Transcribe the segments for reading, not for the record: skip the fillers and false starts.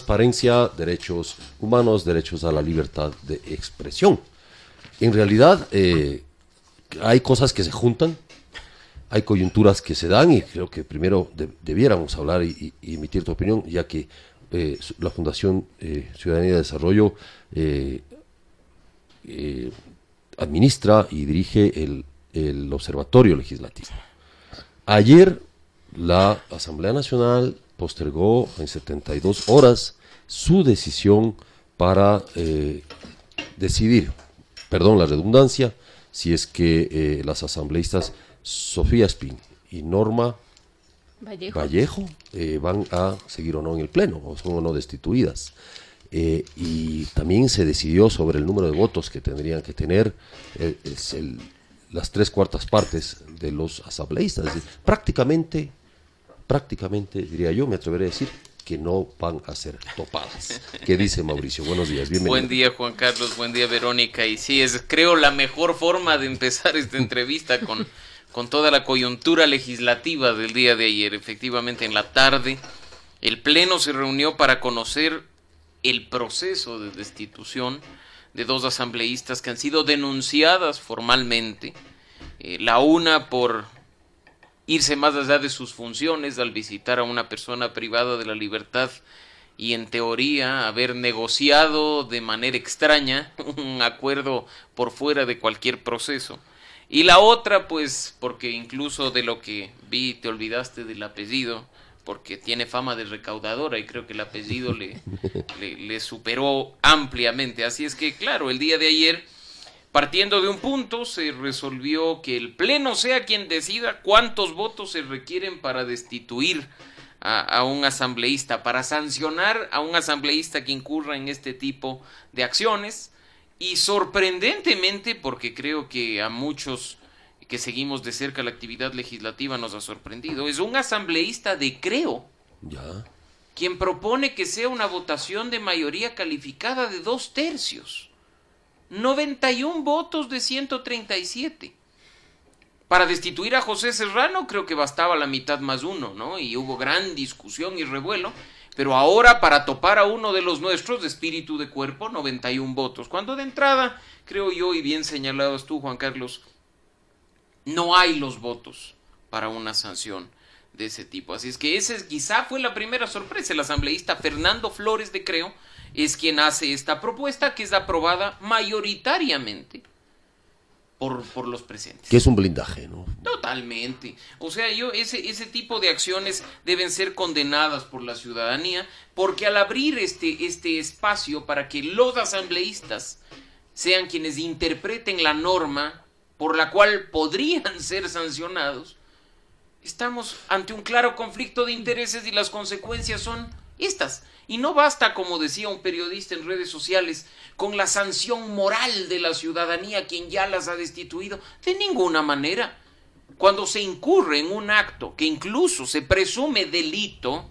transparencia, derechos humanos, derechos a la libertad de expresión. En realidad, hay cosas que se juntan, hay coyunturas que se dan, y creo que primero debiéramos hablar y emitir tu opinión, ya que la Fundación Ciudadanía y Desarrollo administra y dirige el Observatorio Legislativo. Ayer la Asamblea Nacional postergó en 72 horas su decisión para decidir, perdón la redundancia, si es que las asambleístas Sofía Espín y Norma Vallejo van a seguir o no en el Pleno, o son o no destituidas. Y también se decidió sobre el número de votos que tendrían que tener las 3/4 partes de los asambleístas. Es decir, prácticamente, diría yo, me atreveré a decir, que no van a ser topadas. ¿Qué dice Mauricio? Buenos días, bienvenido. Buen día, Juan Carlos, buen día, Verónica. Y sí, es creo la mejor forma de empezar esta entrevista con toda la coyuntura legislativa del día de ayer. Efectivamente, en la tarde, el Pleno se reunió para conocer el proceso de destitución de 2 asambleístas que han sido denunciadas formalmente, la una por irse más allá de sus funciones al visitar a una persona privada de la libertad y en teoría haber negociado de manera extraña un acuerdo por fuera de cualquier proceso. Y la otra, pues, porque incluso de lo que vi te olvidaste del apellido, porque tiene fama de recaudadora y creo que el apellido le superó ampliamente. Así es que, claro, el día de ayer, partiendo de un punto, se resolvió que el Pleno sea quien decida cuántos votos se requieren para destituir a un asambleísta, para sancionar a un asambleísta que incurra en este tipo de acciones. Y sorprendentemente, porque creo que a muchos que seguimos de cerca la actividad legislativa nos ha sorprendido, es un asambleísta de Creo quien propone que sea una votación de mayoría calificada de 2/3. 91 votos de 137. Para destituir a José Serrano creo que bastaba la mitad más 1, ¿no? Y hubo gran discusión y revuelo. Pero ahora para topar a uno de los nuestros de espíritu de cuerpo, 91 votos. Cuando de entrada, creo yo, y bien señalabas tú, Juan Carlos, no hay los votos para una sanción de ese tipo. Así es que esa quizá fue la primera sorpresa. El asambleísta Fernando Flores de Creo es quien hace esta propuesta que es aprobada mayoritariamente por los presentes. Que es un blindaje, ¿no? Totalmente. O sea, ese tipo de acciones deben ser condenadas por la ciudadanía, porque al abrir este espacio para que los asambleístas sean quienes interpreten la norma por la cual podrían ser sancionados, estamos ante un claro conflicto de intereses y las consecuencias son estas. Y no basta, como decía un periodista en redes sociales, con la sanción moral de la ciudadanía quien ya las ha destituido. De ninguna manera. Cuando se incurre en un acto que incluso se presume delito,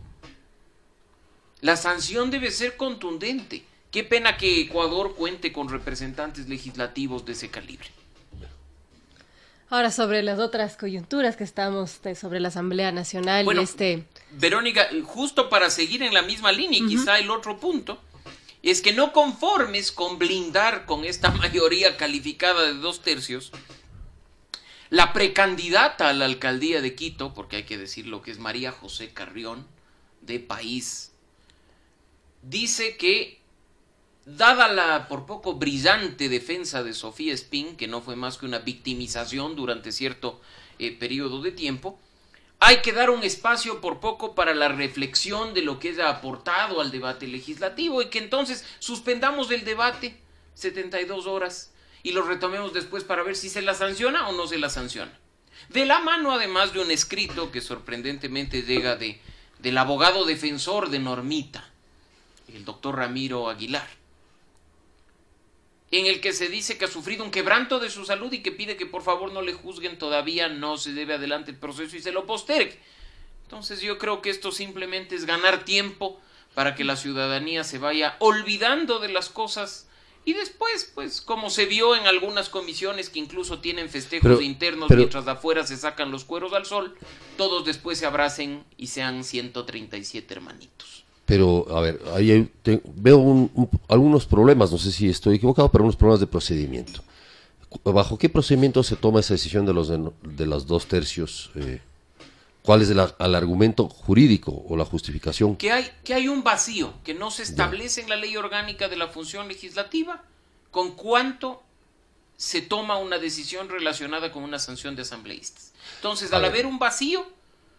la sanción debe ser contundente. Qué pena que Ecuador cuente con representantes legislativos de ese calibre. Ahora, sobre las otras coyunturas que estamos, sobre la Asamblea Nacional, bueno, y Verónica, justo para seguir en la misma línea, y quizá el otro punto, es que no conformes con blindar con esta mayoría calificada de 2/3, la precandidata a la alcaldía de Quito, porque hay que decirlo que es María José Carrión, de País, dice que dada la por poco brillante defensa de Sofía Espín, que no fue más que una victimización durante cierto periodo de tiempo, hay que dar un espacio por poco para la reflexión de lo que ella ha aportado al debate legislativo y que entonces suspendamos el debate 72 horas y lo retomemos después para ver si se la sanciona o no se la sanciona. De la mano además de un escrito que sorprendentemente llega del abogado defensor de Normita, el doctor Ramiro Aguilar, en el que se dice que ha sufrido un quebranto de su salud y que pide que por favor no le juzguen todavía, no se lleve adelante el proceso y se lo postergue. Entonces yo creo que esto simplemente es ganar tiempo para que la ciudadanía se vaya olvidando de las cosas y después, pues, como se vio en algunas comisiones que incluso tienen festejos internos mientras de afuera se sacan los cueros al sol, todos después se abracen y sean 137 hermanitos. Pero, a ver, veo algunos problemas, no sé si estoy equivocado, pero unos problemas de procedimiento. ¿Bajo qué procedimiento se toma esa decisión de los 2/3? ¿Cuál es el argumento jurídico o la justificación? Que hay un vacío, que no se establece en la ley orgánica de la función legislativa con cuánto se toma una decisión relacionada con una sanción de asambleístas. Entonces, al haber un vacío,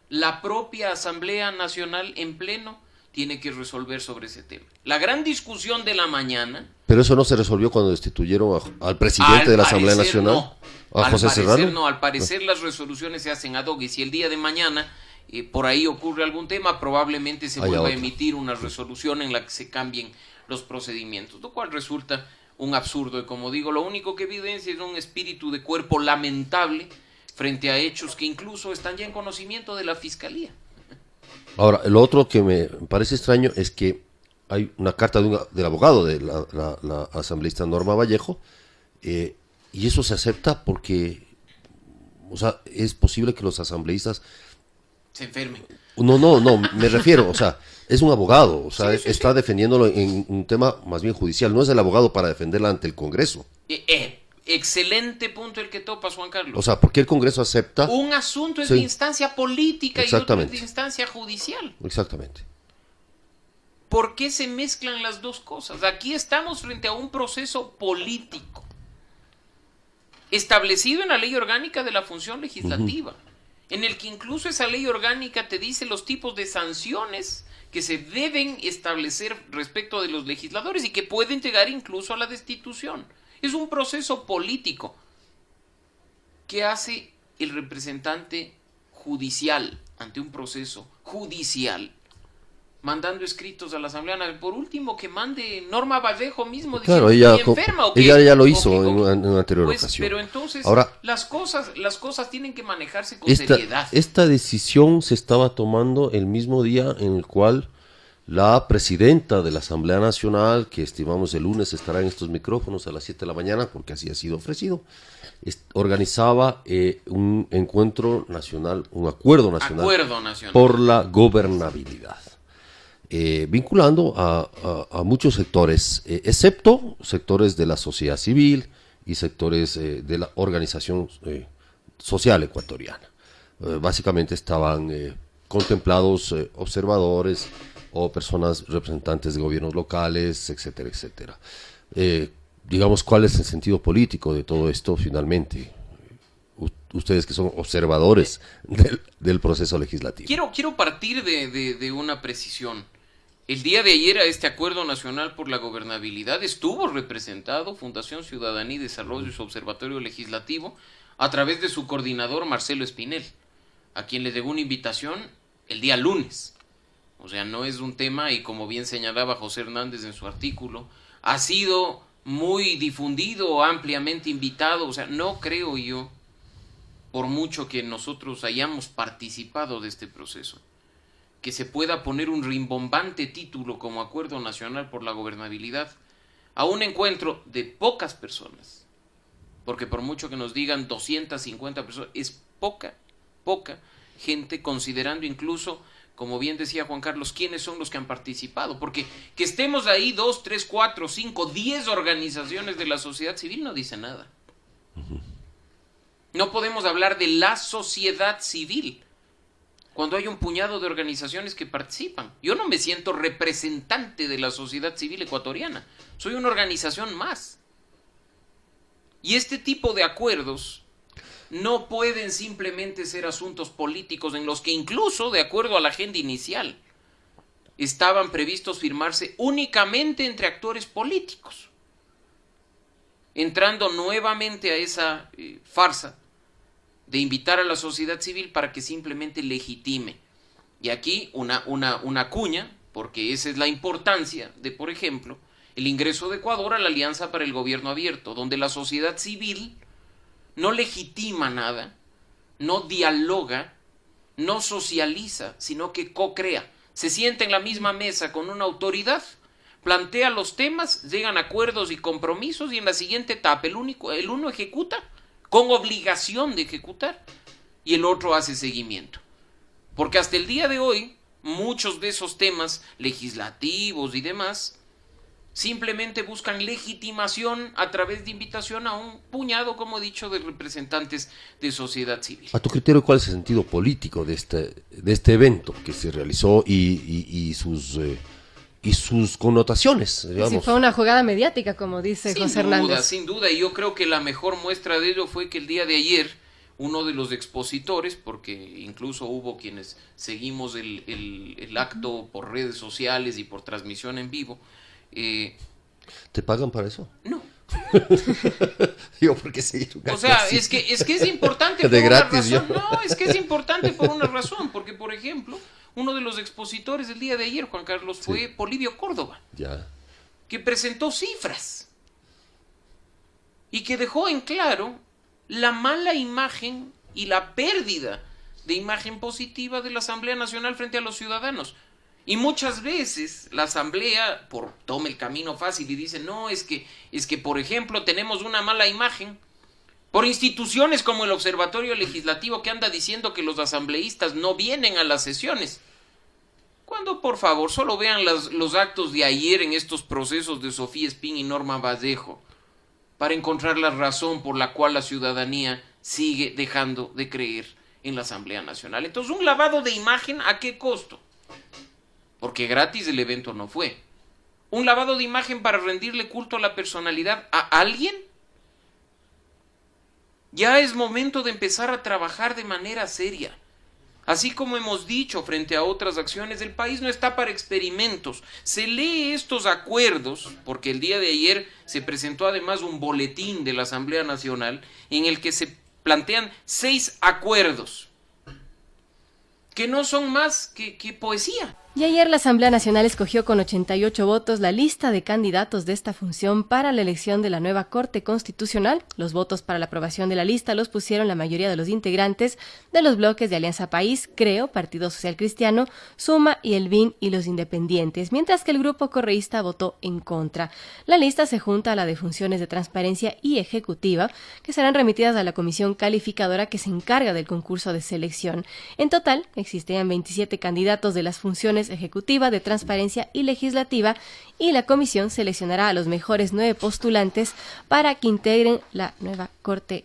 la propia Asamblea Nacional en pleno tiene que resolver sobre ese tema. La gran discusión de la mañana... Pero eso no se resolvió cuando destituyeron al presidente de la Asamblea Nacional, a José Serrano. No, al parecer las resoluciones se hacen ad hoc, y si el día de mañana por ahí ocurre algún tema, probablemente se vuelva a emitir una resolución en la que se cambien los procedimientos, lo cual resulta un absurdo. Y como digo, lo único que evidencia es un espíritu de cuerpo lamentable frente a hechos que incluso están ya en conocimiento de la Fiscalía. Ahora, lo otro que me parece extraño es que hay una carta del abogado de la asambleísta Norma Vallejo, y eso se acepta porque, o sea, es posible que los asambleístas se enfermen. No, me refiero, o sea, es un abogado, o sea, sí. está defendiéndolo en un tema más bien judicial, no es el abogado para defenderla ante el Congreso. Excelente punto el que topas, Juan Carlos. O sea, ¿por qué el Congreso acepta? Un asunto es de instancia política y otro es de instancia judicial. Exactamente. ¿Por qué se mezclan las dos cosas? Aquí estamos frente a un proceso político establecido en la ley orgánica de la función legislativa, en el que incluso esa ley orgánica te dice los tipos de sanciones que se deben establecer respecto de los legisladores y que pueden llegar incluso a la destitución. Es un proceso político. ¿Qué hace el representante judicial ante un proceso judicial? Mandando escritos a la Asamblea Nacional. Por último, que mande Norma Vallejo mismo diciendo claro, ella, que estoy enferma. ¿O ella qué? ya lo hizo en una anterior ocasión. Pero entonces, ahora, las cosas tienen que manejarse con seriedad. Esta decisión se estaba tomando el mismo día en el cual la presidenta de la Asamblea Nacional, que estimamos el lunes estará en estos micrófonos a las 7 de la mañana, porque así ha sido ofrecido, organizaba un encuentro nacional, un acuerdo nacional por la gobernabilidad. Vinculando a muchos sectores, excepto sectores de la sociedad civil y sectores de la organización social ecuatoriana. Básicamente estaban contemplados observadores o personas representantes de gobiernos locales, etcétera, etcétera. Digamos, ¿cuál es el sentido político de todo esto finalmente? Ustedes que son observadores del proceso legislativo. Quiero partir de una precisión. El día de ayer a este Acuerdo Nacional por la Gobernabilidad estuvo representado Fundación Ciudadanía y Desarrollo y su Observatorio Legislativo a través de su coordinador Marcelo Espinel, a quien le llegó una invitación el día lunes. O sea, no es un tema, y como bien señalaba José Hernández en su artículo, ha sido muy difundido, ampliamente invitado. O sea, no creo yo, por mucho que nosotros hayamos participado de este proceso, que se pueda poner un rimbombante título como Acuerdo Nacional por la Gobernabilidad a un encuentro de pocas personas, porque por mucho que nos digan 250 personas, es poca gente, considerando incluso, como bien decía Juan Carlos, quiénes son los que han participado, porque que estemos ahí 2, 3, 4, 5, 10 organizaciones de la sociedad civil no dice nada. No podemos hablar de la sociedad civil cuando hay un puñado de organizaciones que participan. Yo no me siento representante de la sociedad civil ecuatoriana, soy una organización más. Y este tipo de acuerdos no pueden simplemente ser asuntos políticos en los que incluso, de acuerdo a la agenda inicial, estaban previstos firmarse únicamente entre actores políticos, entrando nuevamente a esa farsa de invitar a la sociedad civil para que simplemente legitime. Y aquí una cuña, porque esa es la importancia de, por ejemplo, el ingreso de Ecuador a la Alianza para el Gobierno Abierto, donde la sociedad civil no legitima nada, no dialoga, no socializa, sino que co-crea. Se sienta en la misma mesa con una autoridad, plantea los temas, llegan a acuerdos y compromisos, y en la siguiente etapa el uno ejecuta con obligación de ejecutar y el otro hace seguimiento. Porque hasta el día de hoy muchos de esos temas legislativos y demás simplemente buscan legitimación a través de invitación a un puñado, como he dicho, de representantes de sociedad civil. A tu criterio, ¿cuál es el sentido político de este evento que se realizó y sus connotaciones, digamos? Sí, fue una jugada mediática, como dice José Hernández. Sin duda, y yo creo que la mejor muestra de ello fue que el día de ayer uno de los expositores, porque incluso hubo quienes seguimos el acto por redes sociales y por transmisión en vivo. ¿Te pagan para eso? No. Digo, porque sí. O sea, es que es importante por de una gratis, razón. yo. No, es que es importante por una razón, porque por ejemplo, uno de los expositores del día de ayer, Juan Carlos, fue Polibio Córdoba, Ya. que presentó cifras y que dejó en claro la mala imagen y la pérdida de imagen positiva de la Asamblea Nacional frente a los ciudadanos. Y muchas veces la Asamblea toma el camino fácil y dice, no, es que por ejemplo tenemos una mala imagen por instituciones como el Observatorio Legislativo, que anda diciendo que los asambleístas no vienen a las sesiones. Cuando, por favor, solo vean los actos de ayer en estos procesos de Sofía Espín y Norma Vallejo para encontrar la razón por la cual la ciudadanía sigue dejando de creer en la Asamblea Nacional. Entonces, un lavado de imagen, ¿a qué costo? Porque gratis el evento no fue. ¿Un lavado de imagen para rendirle culto a la personalidad a alguien? Ya es momento de empezar a trabajar de manera seria. Así como hemos dicho frente a otras acciones, el país no está para experimentos. Se lee estos acuerdos, porque el día de ayer se presentó además un boletín de la Asamblea Nacional en el que se plantean 6 acuerdos que no son más que poesía. Y ayer la Asamblea Nacional escogió con 88 votos la lista de candidatos de esta función para la elección de la nueva Corte Constitucional. Los votos para la aprobación de la lista los pusieron la mayoría de los integrantes de los bloques de Alianza País, Creo, Partido Social Cristiano, Suma y el BIN y los independientes, mientras que el grupo correísta votó en contra. La lista se junta a la de funciones de transparencia y ejecutiva, que serán remitidas a la comisión calificadora que se encarga del concurso de selección. En total, existían 27 candidatos de las funciones ejecutiva, de transparencia y legislativa, y la comisión seleccionará a los mejores 9 postulantes para que integren la nueva Corte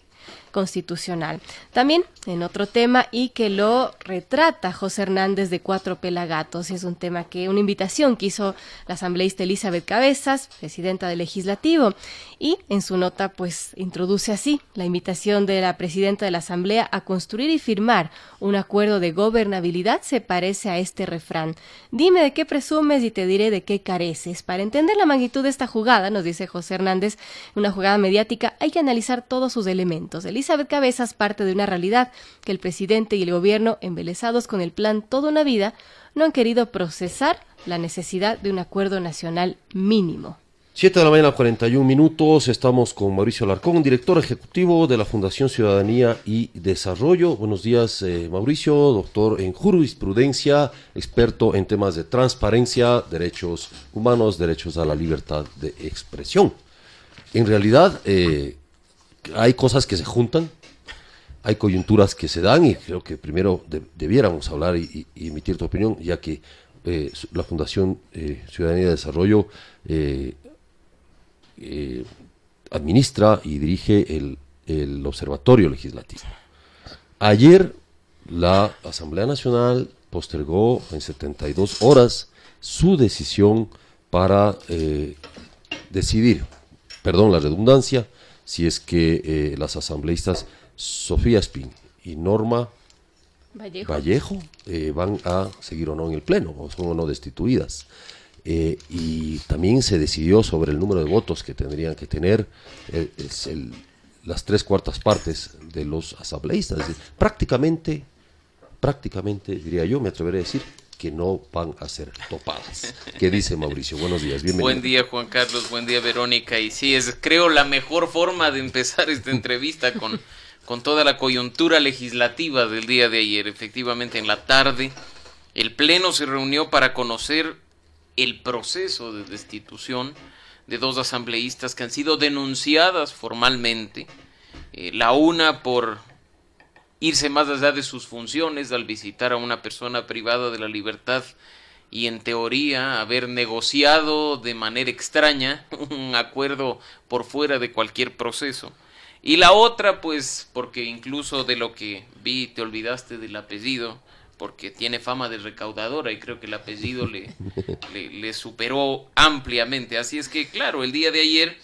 Constitucional. También en otro tema, y que lo retrata José Hernández de Cuatro Pelagatos, es un tema una invitación que hizo la asambleísta Elizabeth Cabezas, presidenta del Legislativo, y en su nota pues introduce así la invitación de la presidenta de la Asamblea a construir y firmar un acuerdo de gobernabilidad. Se parece a este refrán: dime de qué presumes y te diré de qué careces. Para entender la magnitud de esta jugada, nos dice José Hernández, una jugada mediática, hay que analizar todos sus elementos. Elizabeth Cabezas parte de una realidad que el presidente y el gobierno, embelesados con el plan Toda una Vida, no han querido procesar la necesidad de un acuerdo nacional mínimo. 7 de la mañana, 41 minutos. Estamos con Mauricio Alarcón, director ejecutivo de la Fundación Ciudadanía y Desarrollo. Buenos días, Mauricio, doctor en jurisprudencia, experto en temas de transparencia, derechos humanos, derechos a la libertad de expresión. En realidad, hay cosas que se juntan, hay coyunturas que se dan, y creo que primero debiéramos hablar y emitir tu opinión, ya que la Fundación Ciudadanía y Desarrollo administra y dirige el Observatorio Legislativo. Ayer la Asamblea Nacional postergó en 72 horas su decisión para decidir, perdón la redundancia, si es que las asambleístas Sofía Espín y Norma Vallejo van a seguir o no en el Pleno, o son o no destituidas. Y también se decidió sobre el número de votos que tendrían que tener las 3/4 partes de los asambleístas. Es decir, prácticamente, diría yo, me atreveré a decir que no van a ser topadas. ¿Qué dice Mauricio? Buenos días, bienvenido. Buen día, Juan Carlos, buen día, Verónica. Y sí, es creo la mejor forma de empezar esta entrevista con toda la coyuntura legislativa del día de ayer. Efectivamente, en la tarde, el Pleno se reunió para conocer el proceso de destitución de 2 asambleístas que han sido denunciadas formalmente, la una por irse más allá de sus funciones al visitar a una persona privada de la libertad y en teoría haber negociado de manera extraña un acuerdo por fuera de cualquier proceso. Y la otra, pues, porque incluso de lo que vi te olvidaste del apellido, porque tiene fama de recaudadora y creo que el apellido le superó ampliamente. Así es que, claro, el día de ayer,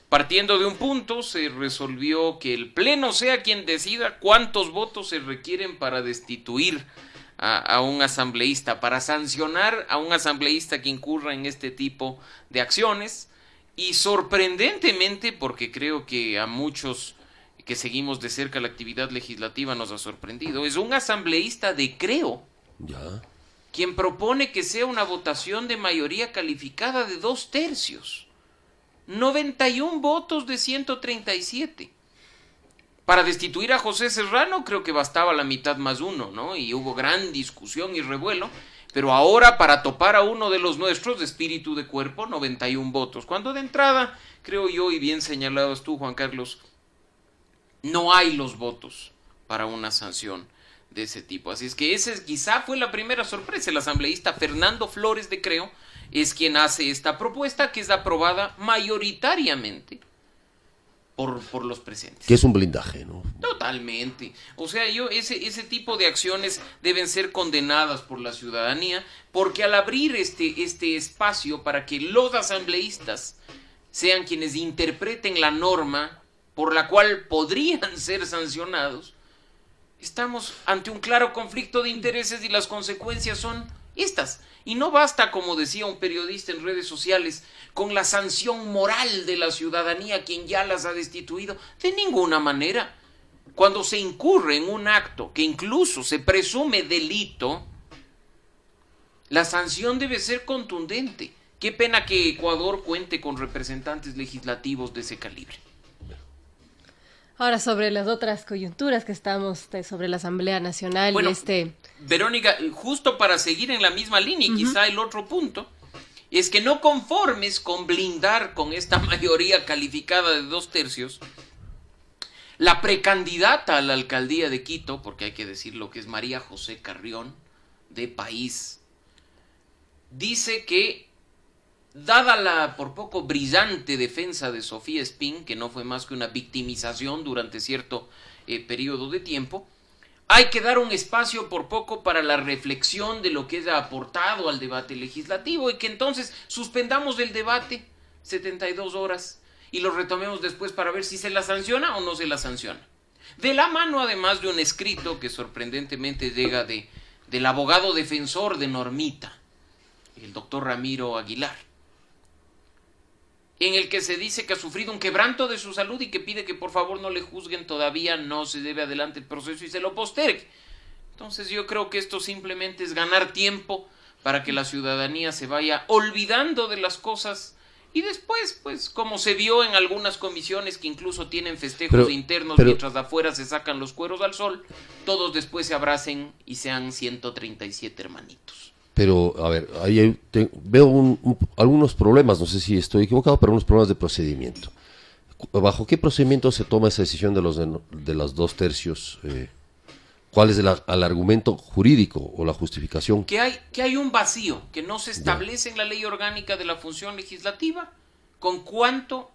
partiendo de un punto, se resolvió que el Pleno sea quien decida cuántos votos se requieren para destituir a un asambleísta, para sancionar a un asambleísta que incurra en este tipo de acciones. Y sorprendentemente, porque creo que a muchos que seguimos de cerca la actividad legislativa nos ha sorprendido, es un asambleísta de Creo Ya. quien propone que sea una votación de mayoría calificada de 2/3. 91 votos de 137. Para destituir a José Serrano creo que bastaba la mitad más uno, ¿no? Y hubo gran discusión y revuelo. Pero ahora para topar a uno de los nuestros de espíritu de cuerpo, 91 votos. Cuando de entrada, creo yo, y bien señalabas tú, Juan Carlos, no hay los votos para una sanción de ese tipo. Así es que ese quizá fue la primera sorpresa. El asambleísta Fernando Flores de Creo es quien hace esta propuesta que es aprobada mayoritariamente por los presentes. Que es un blindaje, ¿no? Totalmente. O sea, ese tipo de acciones deben ser condenadas por la ciudadanía, porque al abrir este espacio para que los asambleístas sean quienes interpreten la norma por la cual podrían ser sancionados, estamos ante un claro conflicto de intereses y las consecuencias son estas. Y no basta, como decía un periodista en redes sociales, con la sanción moral de la ciudadanía, quien ya las ha destituido. De ninguna manera. Cuando se incurre en un acto que incluso se presume delito, la sanción debe ser contundente. Qué pena que Ecuador cuente con representantes legislativos de ese calibre. Ahora, sobre las otras coyunturas que estamos, sobre la Asamblea Nacional Bueno, y Verónica, justo para seguir en la misma línea, y quizá el otro punto, es que no conformes con blindar con esta mayoría calificada de 2/3, la precandidata a la alcaldía de Quito, porque hay que decir lo que es María José Carrión, de País, dice que dada la por poco brillante defensa de Sofía Espín, que no fue más que una victimización durante cierto periodo de tiempo, hay que dar un espacio por poco para la reflexión de lo que ella ha aportado al debate legislativo y que entonces suspendamos el debate 72 horas y lo retomemos después para ver si se la sanciona o no se la sanciona. De la mano además de un escrito que sorprendentemente llega del abogado defensor de Normita, el doctor Ramiro Aguilar, en el que se dice que ha sufrido un quebranto de su salud y que pide que por favor no le juzguen todavía, no se debe adelante el proceso y se lo postergue. Entonces yo creo que esto simplemente es ganar tiempo para que la ciudadanía se vaya olvidando de las cosas y después, pues, como se vio en algunas comisiones que incluso tienen festejos internos mientras de afuera se sacan los cueros al sol, todos después se abracen y sean 137 hermanitos. Pero, a ver, ahí veo algunos problemas, no sé si estoy equivocado, pero unos problemas de procedimiento. ¿Bajo qué procedimiento se toma esa decisión de las 2/3? ¿Cuál es el argumento jurídico o la justificación? Que hay un vacío, que no se establece en la ley orgánica de la función legislativa con cuánto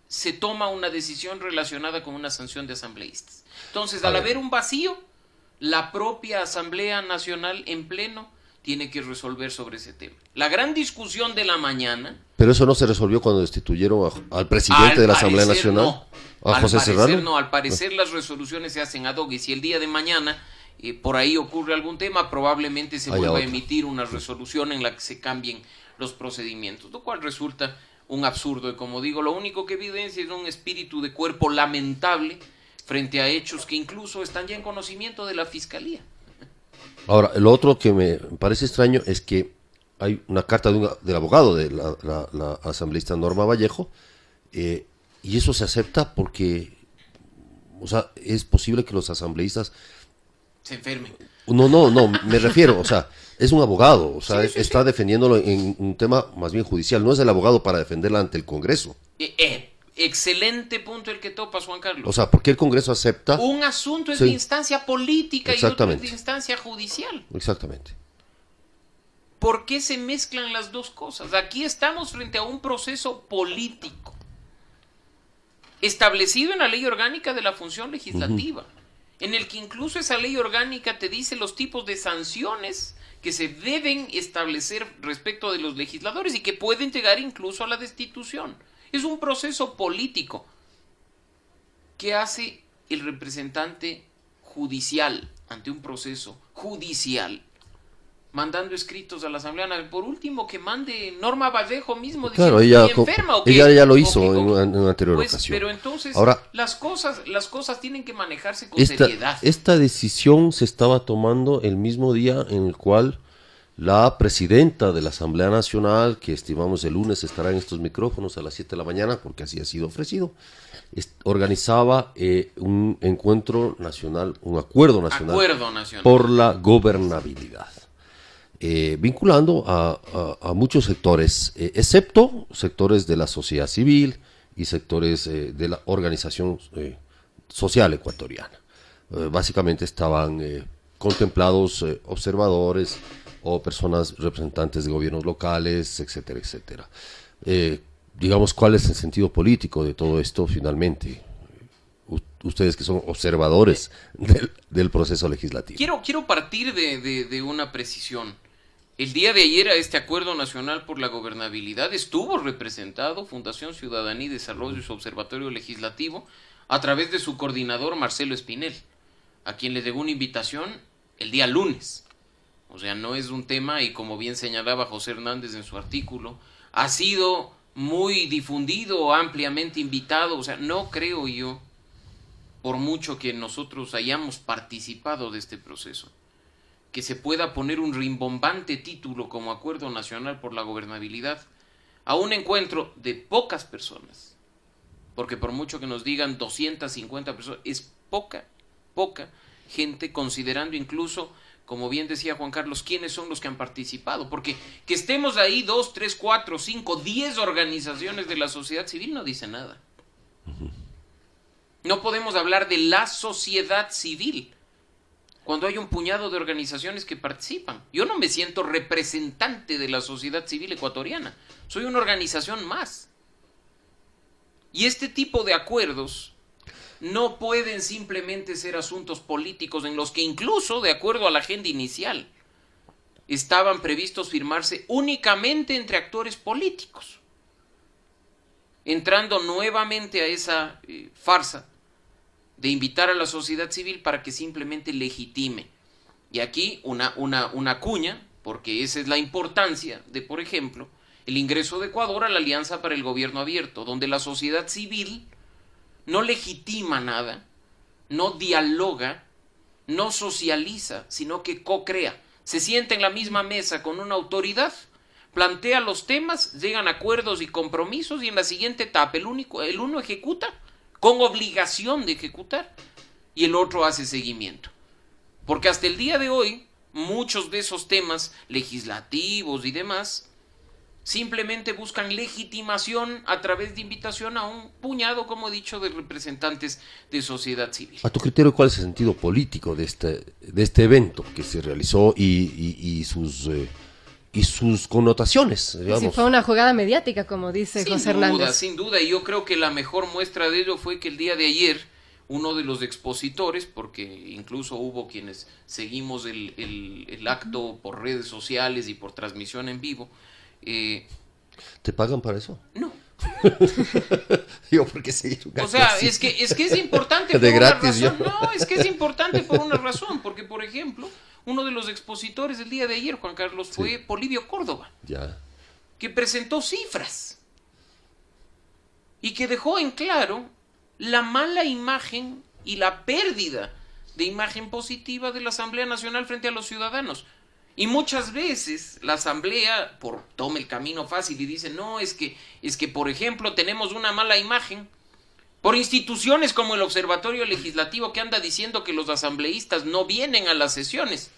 se toma una decisión relacionada con una sanción de asambleístas. Entonces, al haber un vacío, la propia Asamblea Nacional en pleno tiene que resolver sobre ese tema. La gran discusión de la mañana... Pero eso no se resolvió cuando destituyeron al presidente de la Asamblea Nacional, a José Serrano. No, al parecer las resoluciones se hacen ad hoc y si el día de mañana por ahí ocurre algún tema, probablemente se vuelva a emitir una resolución en la que se cambien los procedimientos, lo cual resulta un absurdo. Y como digo, lo único que evidencia es un espíritu de cuerpo lamentable frente a hechos que incluso están ya en conocimiento de la Fiscalía. Ahora, lo otro que me parece extraño es que hay una carta del abogado de la asambleísta Norma Vallejo, y eso se acepta porque, o sea, es posible que los asambleístas se enfermen. No, me refiero, o sea, es un abogado, o sea, está defendiéndolo en un tema más bien judicial, no es el abogado para defenderla ante el Congreso. excelente punto el que topas, Juan Carlos. O sea, ¿por qué el Congreso acepta? Un asunto es Sí. de instancia política y otro es Exactamente. de instancia judicial. Exactamente. ¿Por qué se mezclan las dos cosas? Aquí estamos frente a un proceso político establecido en la ley orgánica de la función legislativa, en el que incluso esa ley orgánica te dice los tipos de sanciones que se deben establecer respecto de los legisladores y que pueden llegar incluso a la destitución. Es un proceso político. ¿Qué hace el representante judicial ante un proceso judicial? Mandando escritos a la Asamblea Nacional. Por último, que mande Norma Vallejo mismo diciendo Claro, que ella, estoy enferma o que ella ya lo hizo o que- en una anterior pues, ocasión. pero entonces Ahora, las cosas tienen que manejarse con seriedad. esta decisión se estaba tomando el mismo día en el cual la presidenta de la Asamblea Nacional, que estimamos el lunes estará en estos micrófonos a las 7 de la mañana, porque así ha sido ofrecido, organizaba un encuentro nacional, un acuerdo nacional, por la gobernabilidad, vinculando a muchos sectores, excepto sectores de la sociedad civil y sectores de la organización social ecuatoriana. Básicamente estaban contemplados observadores o personas representantes de gobiernos locales, etcétera, etcétera. Digamos, ¿cuál es el sentido político de todo esto finalmente? Ustedes que son observadores del proceso legislativo. Quiero partir de una precisión. El día de ayer a este Acuerdo Nacional por la Gobernabilidad estuvo representado Fundación Ciudadanía y Desarrollo y su Observatorio Legislativo a través de su coordinador Marcelo Espinel, a quien le llegó una invitación el día lunes. O sea, no es un tema, y como bien señalaba José Hernández en su artículo, ha sido muy difundido, ampliamente invitado. O sea, no creo yo, por mucho que nosotros hayamos participado de este proceso, que se pueda poner un rimbombante título como Acuerdo Nacional por la Gobernabilidad a un encuentro de pocas personas. Porque por mucho que nos digan 250 personas, es poca gente, considerando incluso, como bien decía Juan Carlos, quiénes son los que han participado. Porque que estemos ahí 2, 3, 4, 5, 10 organizaciones de la sociedad civil no dice nada. No podemos hablar de la sociedad civil cuando hay un puñado de organizaciones que participan. Yo no me siento representante de la sociedad civil ecuatoriana. Soy una organización más. Y este tipo de acuerdos no pueden simplemente ser asuntos políticos en los que incluso, de acuerdo a la agenda inicial, estaban previstos firmarse únicamente entre actores políticos, entrando nuevamente a esa farsa de invitar a la sociedad civil para que simplemente legitime. Y aquí una cuña, porque esa es la importancia de, por ejemplo, el ingreso de Ecuador a la Alianza para el Gobierno Abierto, donde la sociedad civil no legitima nada, no dialoga, no socializa, sino que co-crea. Se sienta en la misma mesa con una autoridad, plantea los temas, llegan a acuerdos y compromisos, y en la siguiente etapa el uno ejecuta con obligación de ejecutar y el otro hace seguimiento. Porque hasta el día de hoy, muchos de esos temas legislativos y demás simplemente buscan legitimación a través de invitación a un puñado, como he dicho, de representantes de sociedad civil. A tu criterio, ¿cuál es el sentido político de este evento que se realizó y sus connotaciones, digamos? Sí, fue una jugada mediática, como dice José Hernández. Sin duda, y yo creo que la mejor muestra de ello fue que el día de ayer uno de los expositores, porque incluso hubo quienes seguimos el acto por redes sociales y por transmisión en vivo. ¿Te pagan para eso? No. Digo, porque se o sea, es que es importante por de una gratis, razón. yo. No, es que es importante por una razón, porque por ejemplo, uno de los expositores del día de ayer, Juan Carlos, fue Polibio Córdoba, Ya. que presentó cifras y que dejó en claro la mala imagen y la pérdida de imagen positiva de la Asamblea Nacional frente a los ciudadanos. Y muchas veces la Asamblea toma el camino fácil y dice, no, es que por ejemplo tenemos una mala imagen por instituciones como el Observatorio Legislativo, que anda diciendo que los asambleístas no vienen a las sesiones.